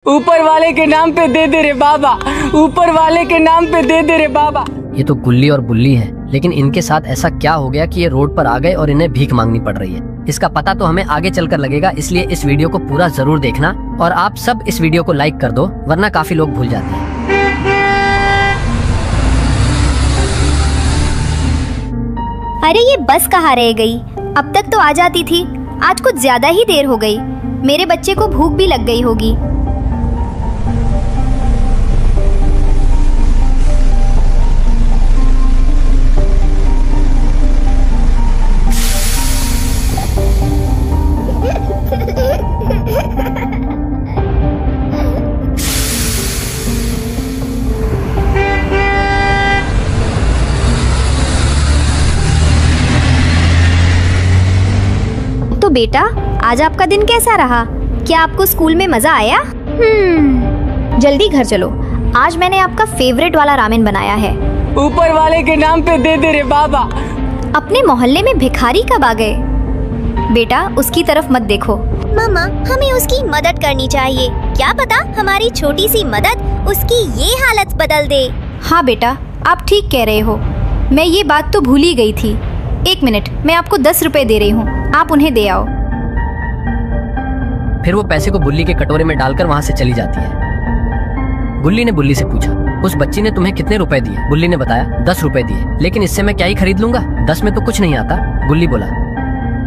ऊपर वाले के नाम पे दे दे रे बाबा, ऊपर वाले के नाम पे दे दे रे बाबा। ये तो गुल्ली और बुल्ली हैं, लेकिन इनके साथ ऐसा क्या हो गया कि ये रोड पर आ गए और इन्हें भीख मांगनी पड़ रही है। इसका पता तो हमें आगे चलकर लगेगा, इसलिए इस वीडियो को पूरा जरूर देखना और आप सब इस वीडियो को लाइक कर दो, वरना काफी लोग भूल जाते हैं। अरे ये बस कहाँ रह गई? अब तक तो आ जाती थी, आज कुछ ज्यादा ही देर हो गई। मेरे बच्चे को भूख भी लग गई होगी। तो बेटा, आज आपका दिन कैसा रहा? क्या आपको स्कूल में मजा आया? जल्दी घर चलो, आज मैंने आपका फेवरेट वाला रामेन बनाया है। ऊपर वाले के नाम पे दे दे रे बाबा। अपने मोहल्ले में भिखारी कब आ गए? बेटा, उसकी तरफ मत देखो। मामा, हमें उसकी मदद करनी चाहिए। क्या पता हमारी छोटी सी मदद उसकी ये हालत बदल दे। हाँ बेटा, आप ठीक कह रहे हो। मैं ये बात तो भूल ही गई थी। एक मिनट, मैं आपको 10 रुपए दे रही हूँ, आप उन्हें दे आओ। फिर वो पैसे को बुल्ली के कटोरे में डालकर वहाँ से चली जाती है। गुल्ली ने बुल्ली से पूछा, उस बच्ची ने तुम्हें कितने रुपए दिए? बुल्ली ने बताया, 10 रुपए दिए। लेकिन इससे मैं क्या ही खरीद लूंगा? 10 में तो कुछ नहीं आता। गुल्ली बोला,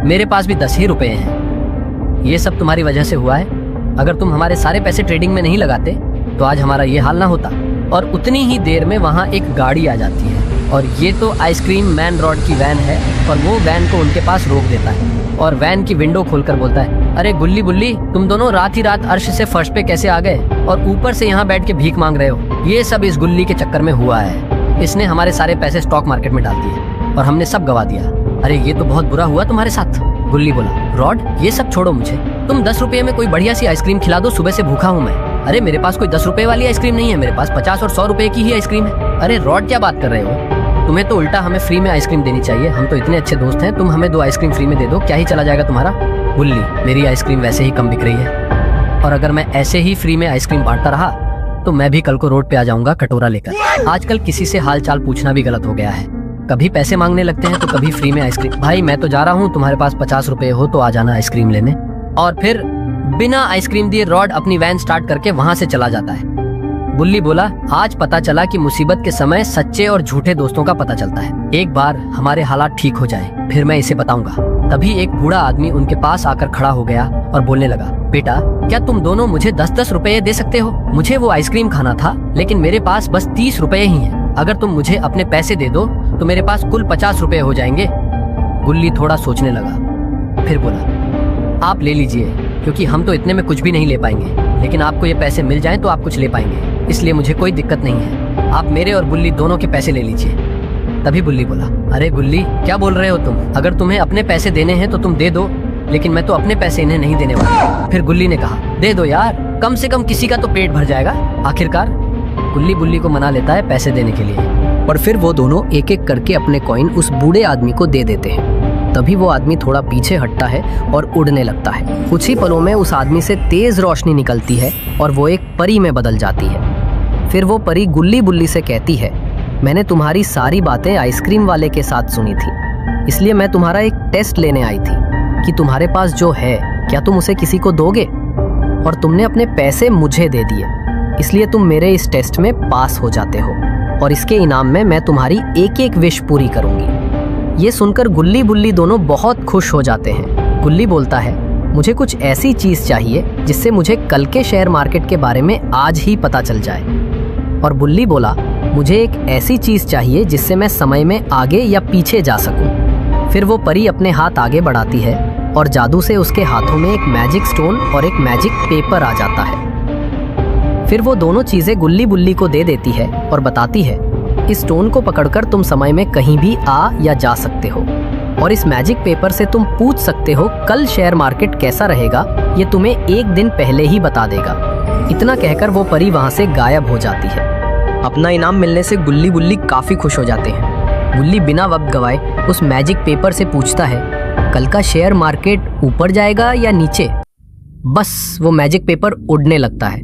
मेरे पास भी 10 ही रुपए हैं। ये सब तुम्हारी वजह से हुआ है। अगर तुम हमारे सारे पैसे ट्रेडिंग में नहीं लगाते तो आज हमारा ये हाल ना होता। और उतनी ही देर में वहाँ एक गाड़ी आ जाती है और ये तो आइसक्रीम मैन रॉड की वैन है और वो वैन को उनके पास रोक देता है और वैन की विंडो खोलकर बोलता है, अरे गुल्ली बुल्ली, तुम दोनों रात ही रात अर्श से फर्श पे कैसे आ गए और ऊपर से यहाँ बैठ के भीख मांग रहे हो? ये सब इस गुल्ली के चक्कर में हुआ है। इसने हमारे सारे पैसे स्टॉक मार्केट में डाल दिए और हमने सब गवा दिया। अरे ये तो बहुत बुरा हुआ तुम्हारे साथ। गुल्ली बोला, रॉड, ये सब छोड़ो मुझे, तुम 10 रुपये में कोई बढ़िया सी आइसक्रीम खिला दो, सुबह से भूखा हूँ मैं। अरे मेरे पास कोई 10 रुपए वाली आइसक्रीम नहीं है, मेरे पास 50 और 100 रुपए की ही आइसक्रीम है। अरे रॉड, क्या बात कर रहे हो? तुम्हें तो उल्टा हमें फ्री में आइसक्रीम देनी चाहिए। हम तो इतने अच्छे दोस्त हैं, तुम हमें 2 आइसक्रीम फ्री में दे दो, क्या ही चला जाएगा तुम्हारा। गुल्ली, मेरी आइसक्रीम वैसे ही कम बिक रही है और अगर मैं ऐसे ही फ्री में आइसक्रीम बांटता रहा तो मैं भी कल को रोड पे आ जाऊंगा कटोरा लेकर। आजकल किसी से हाल चाल पूछना भी गलत हो गया है। कभी पैसे मांगने लगते हैं तो कभी फ्री में आइसक्रीम। भाई मैं तो जा रहा हूँ, तुम्हारे पास 50 रुपए हो तो आ जाना आइसक्रीम लेने। और फिर बिना आइसक्रीम दिए रॉड अपनी वैन स्टार्ट करके वहाँ से चला जाता है। बुल्ली बोला, आज पता चला कि मुसीबत के समय सच्चे और झूठे दोस्तों का पता चलता है। एक बार हमारे हालात ठीक हो जाए फिर मैं इसे बताऊंगा। तभी एक बूढ़ा आदमी उनके पास आकर खड़ा हो गया और बोलने लगा, बेटा, क्या तुम दोनों मुझे 10-10 रुपए दे सकते हो? मुझे वो आइसक्रीम खाना था, लेकिन मेरे पास बस 30 रुपए ही हैं। अगर तुम मुझे अपने पैसे दे दो तो मेरे पास कुल 50 रुपए हो जाएंगे। गुल्ली थोड़ा सोचने लगा, फिर बोला, आप ले लीजिए, क्योंकि हम तो इतने में कुछ भी नहीं ले पाएंगे, लेकिन आपको ये पैसे मिल जाएं तो आप कुछ ले पाएंगे, इसलिए मुझे कोई दिक्कत नहीं है। आप मेरे और बुल्ली दोनों के पैसे ले लीजिए। तभी बुल्ली बोला, अरे गुल्ली, क्या बोल रहे हो तुम? अगर तुम्हें अपने पैसे देने हैं तो तुम दे दो, लेकिन मैं तो अपने पैसे इन्हें नहीं देने वाला। फिर गुल्ली ने कहा, दे दो यार, कम से कम किसी का तो पेट भर जाएगा। आखिरकार गुल्ली बुल्ली को मना लेता है पैसे देने के लिए और फिर वो दोनों एक एक करके अपने कॉइन उस बूढ़े आदमी को दे देते हैं। तभी वो आदमी थोड़ा पीछे हटता है और उड़ने लगता है। कुछ ही पलों में उस आदमी से तेज रोशनी निकलती है और वो एक परी में बदल जाती है। फिर वो परी गुल्ली बुल्ली से कहती है, मैंने तुम्हारी सारी बातें आइसक्रीम वाले के साथ सुनी थी, इसलिए मैं तुम्हारा एक टेस्ट लेने आई थी कि तुम्हारे पास जो है क्या तुम उसे किसी को दोगे? और तुमने अपने पैसे मुझे दे दिए, इसलिए तुम मेरे इस टेस्ट में पास हो जाते हो और इसके इनाम में मैं तुम्हारी एक एक विश पूरी करूंगी। ये सुनकर गुल्ली बुल्ली दोनों बहुत खुश हो जाते हैं। गुल्ली बोलता है, मुझे कुछ ऐसी चीज चाहिए जिससे मुझे कल के शेयर मार्केट के बारे में आज ही पता चल जाए। और बुल्ली बोला, मुझे एक ऐसी चीज चाहिए जिससे मैं समय में आगे या पीछे जा सकूं। फिर वो परी अपने हाथ आगे बढ़ाती है और जादू से उसके हाथों में एक मैजिक स्टोन और एक मैजिक पेपर आ जाता है। फिर वो दोनों चीजें गुल्ली बुल्ली को दे देती है और बताती है, इस स्टोन को पकड़कर तुम समय में कहीं भी आ या जा सकते हो और इस मैजिक पेपर से तुम पूछ सकते हो कल शेयर मार्केट कैसा रहेगा, ये तुम्हें एक दिन पहले ही बता देगा। इतना कहकर वो परी वहाँ से गायब हो जाती है। अपना इनाम मिलने से गुल्ली बुल्ली काफी खुश हो जाते हैं। गुल्ली बिना वक्त गवाए उस मैजिक पेपर से पूछता है, कल का शेयर मार्केट ऊपर जाएगा या नीचे? बस वो मैजिक पेपर उड़ने लगता है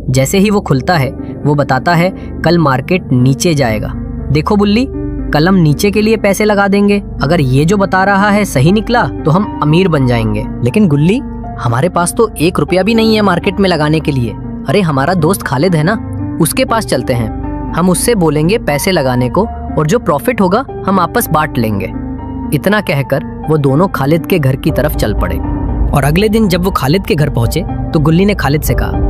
जैसे ही वो खुलता है वो बताता है कल मार्केट नीचे जाएगा। देखो बुल्ली, कल हम नीचे के लिए पैसे लगा देंगे। अगर ये जो बता रहा है सही निकला तो हम अमीर बन जाएंगे। लेकिन गुल्ली, हमारे पास तो 1 रुपया भी नहीं है मार्केट में लगाने के लिए। अरे हमारा दोस्त खालिद है ना, उसके पास चलते हैं। हम उससे बोलेंगे पैसे लगाने को और जो प्रॉफिट होगा हम आपस बांट लेंगे। इतना कहकर वो दोनों खालिद के घर की तरफ चल पड़े। और अगले दिन जब वो खालिद के घर पहुंचे तो गुल्ली ने खालिद से कहा,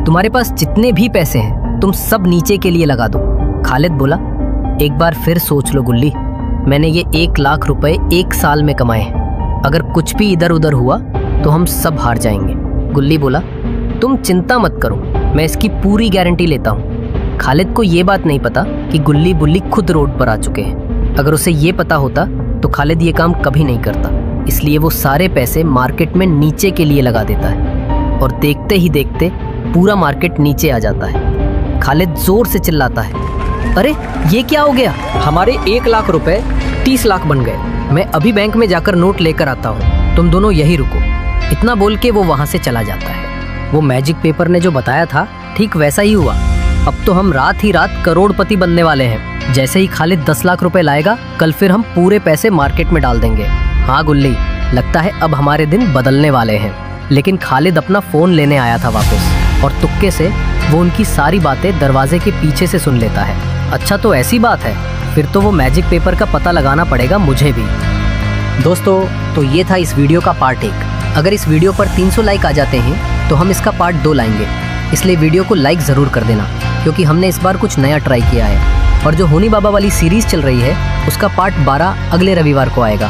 तुम्हारे पास जितने भी पैसे हैं तुम सब नीचे के लिए लगा दो। खालिद बोला, एक बार फिर सोच लो गुल्ली, मैंने ये 1 लाख रुपए 1 साल में कमाए हैं। अगर कुछ भी इधर उधर हुआ तो हम सब हार जाएंगे। गुल्ली बोला, तुम चिंता मत करो, मैं इसकी पूरी गारंटी लेता हूँ। खालिद को ये बात नहीं पता कि गुल्ली बुल्ली खुद रोड पर आ चुके हैं। अगर उसे ये पता होता तो खालिद ये काम कभी नहीं करता, इसलिए वो सारे पैसे मार्केट में नीचे के लिए लगा देता है और देखते ही देखते पूरा मार्केट नीचे आ जाता है। खालिद जोर से चिल्लाता है, अरे ये क्या हो गया, हमारे 1 लाख रुपए 30 लाख बन गए। मैं अभी बैंक में जाकर नोट लेकर आता हूँ, तुम दोनों यही रुको। इतना बोल के वो वहाँ से चला जाता है। वो मैजिक पेपर ने जो बताया था ठीक वैसा ही हुआ। अब तो हम रात ही रात करोड़पति बनने वाले हैं। जैसे ही खालिद 10 लाख रुपए लाएगा, कल फिर हम पूरे पैसे मार्केट में डाल देंगे। हाँ गुल्ली, लगता है अब हमारे दिन बदलने वाले हैं। लेकिन खालिद अपना फ़ोन लेने आया था वापस और तुक्के से वो उनकी सारी बातें दरवाजे के पीछे से सुन लेता है। अच्छा तो ऐसी बात है, फिर तो वो मैजिक पेपर का पता लगाना पड़ेगा मुझे भी। दोस्तों, तो ये था इस वीडियो का पार्ट 1। अगर इस वीडियो पर 300 लाइक आ जाते हैं तो हम इसका पार्ट 2 लाएंगे। इसलिए वीडियो को लाइक ज़रूर कर देना, क्योंकि हमने इस बार कुछ नया ट्राई किया है। और जो होनी बाबा वाली सीरीज़ चल रही है उसका पार्ट 12 अगले रविवार को आएगा।